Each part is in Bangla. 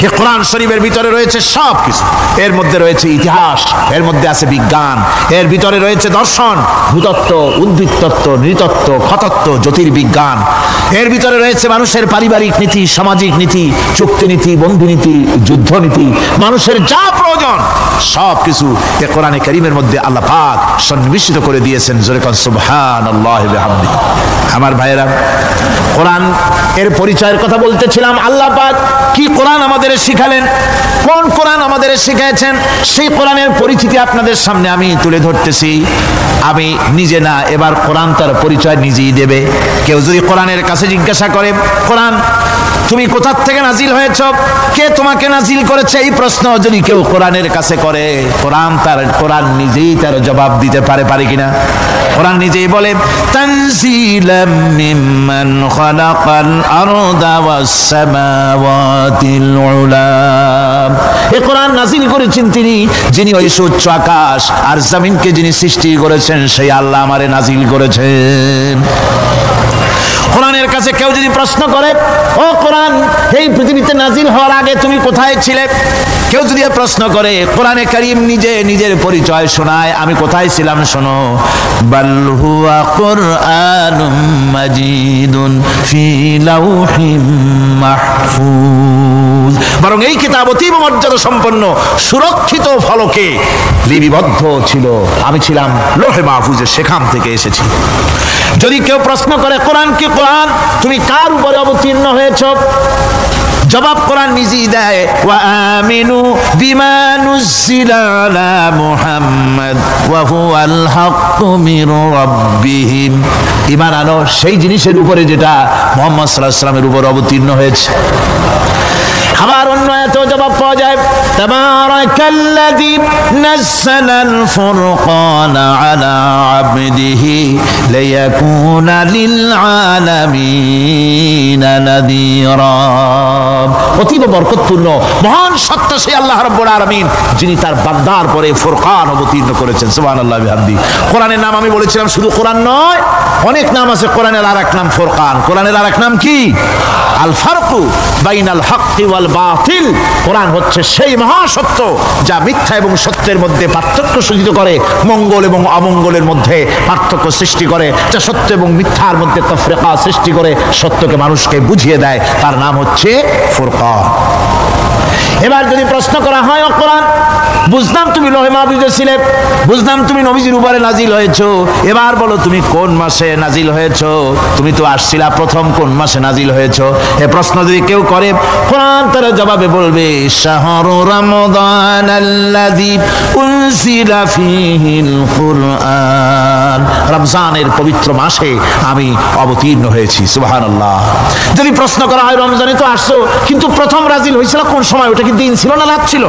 যে কোরআন শরীফের ভিতরে রয়েছে সব কিছু। এর মধ্যে রয়েছে ইতিহাস, এর মধ্যে আছে বিজ্ঞান, এর ভিতরে রয়েছে দর্শন, ভূতত্ত্ব, উদ্ভিদতত্ত্ব, নৃতত্ত্ব, খতত্ত্ব, জ্যোতির্বিজ্ঞান, এর ভিতরে রয়েছে মানুষের পারিবারিক নীতি, সামাজিক নীতি, চুক্তিনীতি, বন্ধুনীতি, যুদ্ধনীতি, মানুষের যা প্রয়োজন সব কিছু এ কোরআনে কারীমের মধ্যে আল্লাহ পাক সন্নিবেশিত করে দিয়েছেন। জোরে কোন সুবহানাল্লাহি ওয়া বিহামদিহি। আমার ভাইয়েরা, কোরআন এর পরিচয়ের কথা বলতেছিলাম। আল্লাহ পাক কি কোরআন আমাদের শিখালেন, কোন কোরআন আমাদের শিখিয়েছেন, সেই কোরআনের পরিচিতি আপনাদের সামনে আমি তুলে ধরতেছি। আমি নিজে না, এবার কোরআন তার পরিচয় নিজেই দেবে। কেউ যদি কোরআনের কাছে জিজ্ঞাসা করে, কোরআন তুমি কোথা থেকে নাজিল হয়েছ, কে তোমাকে নাজিল করেছে, এই প্রশ্ন যদি কেউ কোরআনের কাছে করে, কোরআন নিজেই তার জবাব দিতে পারে কিনা? কোরআন নিজেই বলে, তানজিলাম মিম্মান খালাকাল আরদা ওয়াস সামাওয়াতিল উলা। এই কোরআন নাজিল করেছেন তিনি, যিনি ওই উচ্চ আকাশ আর জমিনকে যিনি সৃষ্টি করেছেন, সেই আল্লাহ আমারে নাজিল করেছেন। কোরআনের কাছে কেউ যদি প্রশ্ন করে, ও কোরআন এই পৃথিবীতে নাজিল হওয়ার আগে তুমি কোথায় ছিলে, কেউ যদি প্রশ্ন করে, কোরআনে কারীম নিজে নিজের পরিচয় শোনায়, আমি কোথায় ছিলাম শোনো, বাল হুয়া কুরআনুম মাজিদুন ফি লাউহিম মাহফুজ। বরং এই কিতাব অতীব মর্যাদা সম্পন্ন সুরক্ষিত ফলকে লিপিবদ্ধ ছিল, আমি ছিলাম লৌহে মাহফুজে, সেখান থেকে এসেছি। যদি কেউ প্রশ্ন করে, কোরআন কি, কোরআন তুমি কার উপরে অবতীর্ণ হয়েছ, জবাব কোরআন নিজেই দেয়, ওয়া আমিনু বিমা নুজিলা আলা মুহাম্মাদ ওয়া হুয়াল হাক্কু মির রাব্বিহিম। ঈমান আনো সেই জিনিসের উপরে যেটা মুহাম্মদ সাল্লাল্লাহু আলাইহি ওয়াসাল্লামের উপর অবতীর্ণ হয়েছে। আবার অন্য আয়াতেও জবাব পাওয়া যায়, তাবারাকাল্লাযী নাযালাল ফুরকানা আলা আবদিহি লিয়াকুনা লিল আলামিনা নাযীরা। অতীব বরকতপূর্ণ মহান সত্তা সেই আল্লাহ রাব্বুল আলামিন, যিনি তার বান্দার পরে ফুরকান অবতীর্ণ করেছেন। সুবহানাল্লাহি ওয়া বিহামদিহি। কোরআনের নাম আমি বলেছিলাম শুধু কোরআন নয়, অনেক নাম আছে। কোরআনের আরেক নাম ফুরকান। কোরআনের আরেক নাম কি? আল ফারকু বাইনাল হাক্কি ওয়াল বাতিল। কোরআন হচ্ছে সেই মহাসত্য যা মিথ্যা এবং সত্যের মধ্যে পার্থক্য সূচিত করে, মঙ্গল এবং অমঙ্গলের মধ্যে পার্থক্য সৃষ্টি করে, যা সত্য এবং মিথ্যার মধ্যে তাফরিকা সৃষ্টি করে, সত্যকে মানুষকে বুঝিয়ে দেয়, তার নাম হচ্ছে ফুরকান। এবার যদি প্রশ্ন করা হয়, ও কোরআন বুঝলাম তুমি লৌহে মাহফুজে ছিলে, বুঝলাম তুমি নবীজির উপরে নাজিল হয়েছো, এবার বলো তুমি কোন মাসে নাজিল হয়েছো, তুমি তো আসছিলা প্রথম কোন মাসে নাজিল হয়েছো? এ প্রশ্ন যদি কেউ করে, কোরআন তার জবাবে বলবে, শাহরু রমাদানাল্লাযী উনজিলা ফীহিল কুরআন। রমজানের পবিত্র মাসে আমি অবতীর্ণ হয়েছি। সুবহানাল্লাহ। যদি প্রশ্ন করা হয়, রমজানে তো আসছো, কিন্তু প্রথম নাজিল হয়েছিল কোন সময়, ওটা কি দিন ছিল না রাত ছিল?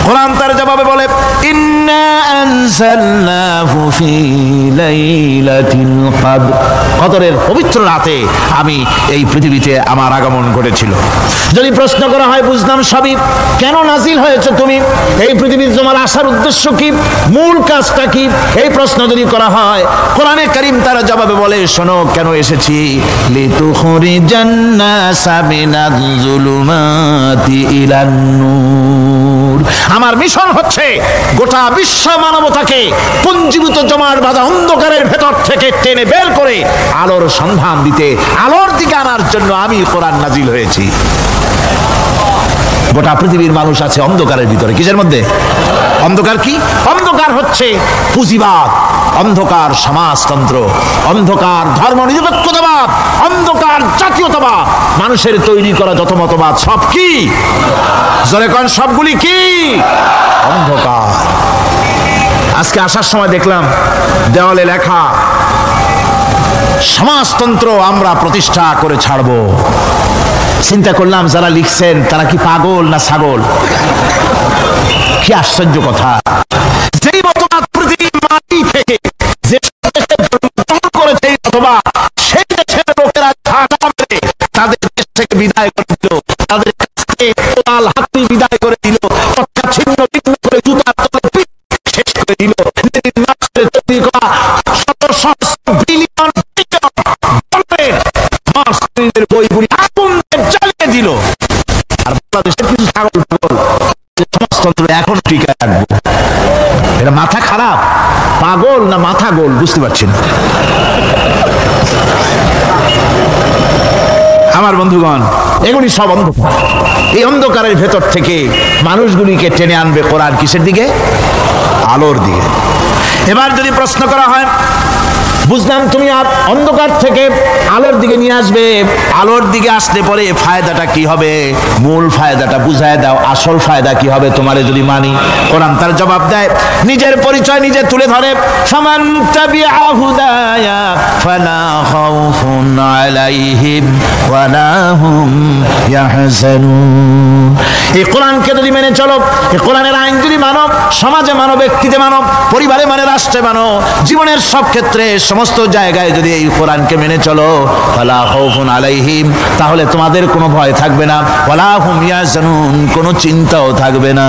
কোরআন তার জবাবে বলে, ইন্না আনজালনাহু ফি লাইলাতিল কদর। কদরের পবিত্র রাতে আমি এই পৃথিবীতে আমার আগমন ঘটেছিল। যদি প্রশ্ন করা হয়, বুঝলাম সবই, কেন নাজিল হয়েছে তুমি, এই পৃথিবীতে তোমার আসার উদ্দেশ্য কি, মূল কাজটা কি, এই প্রশ্ন যদি করা হয়, কোরআনে কারীম তার জবাবে বলে, শোনো কেন এসেছি, লিতুখরিজান নাসা মিনাজ যুলুমাতি ইলান নূর। আমার মিশন হচ্ছে গোটা বিশ্ব মানবতাকে পুঞ্জীভূত জমাট বাঁধা অন্ধকারের ভেতর থেকে টেনে বের করে আলোর সন্ধান দিতে, আলোর দিকে আনার জন্য আমি কোরআন নাজিল হয়েছি। গোটা পৃথিবীর মানুষ আছে অন্ধকারের ভিতরে। কিসের মধ্যে? অন্ধকার কি? অন্ধকার হচ্ছে পুঁজিবাদ, অন্ধকার সমাজতন্ত্র, অন্ধকার ধর্ম নিরপেক্ষতাবাদ, অন্ধকার জাতীয়তাবাদ, মানুষের তৈরি করা যত মতবাদ সব কি? জোরে কোন সবগুলি কি? অন্ধকার। আজকে আসার সময় দেখলাম দেওয়ালে লেখা, সমাজতন্ত্র আমরা প্রতিষ্ঠা করে ছাড়বো। চিন্তা করলাম, যারা লিখছেন তারা কি পাগল না ছাগল? কি আশ্চর্য কথা! যেই মতবাদ পৃথিবীর মাটি থেকে যে দেশে করেছে, অথবা সেই দেশের লোকেরা তাদের দেশ থেকে বিদায় করে দিল, তাদের হাতি বিদায় করে দিল, ছিন্ন ভিন্ন করে জুতার তলে পিঠ শেষ করে দিল, তৈরি করা শত সহস্র বিলিয়ন বইগুলি আগুন জ্বালিয়ে দিল। আর বাংলাদেশের কিছু ছাগল সমাজতন্ত্র এখন টিকে রাখবো। এটা মাথা খারাপ, পাগল না মাথা গোল বুঝতে পারছি না। আমার বন্ধুগণ, এগুলি সব অন্ধকার। এই অন্ধকারের ভেতর থেকে মানুষগুলিকে টেনে আনবে কোরআন কিসের দিকে? আলোর দিকে। এবার যদি প্রশ্ন করা হয়, বুঝলাম তুমি অন্ধকার থেকে আলোর দিকে নিয়ে আসবে, আলোর দিকে আসলে পরে ফায়দাটা কি হবে? মূল ফায়দাটা বুঝায় দাও, আসল ফায়দা কি হবে তোমারে যদি মানি? কোরআন তার জবাব দেয়, নিজের পরিচয় নিজে তুলে ধরে, ফামান তাবিআ হুদায়া ফালা খাউফুন আলাইহিম ওয়ালা হুম ইয়াহজানুন। এই কোরআনকে যদি মেনে চলো, এই কোরআনের আইন যদি মানো, সমাজে মানো, ব্যক্তিতে মানো, পরিবারে মানে, রাষ্ট্রে মানো, জীবনের সব ক্ষেত্রে সমস্ত জায়গায় যদি এই কোরআনকে মেনে চলো, ফালা খাউফুন আলাইহিম, তাহলে তোমাদের কোনো ভয় থাকবে না, ওয়ালা হুম ইয়াহজানুন, কোনো চিন্তাও থাকবে না।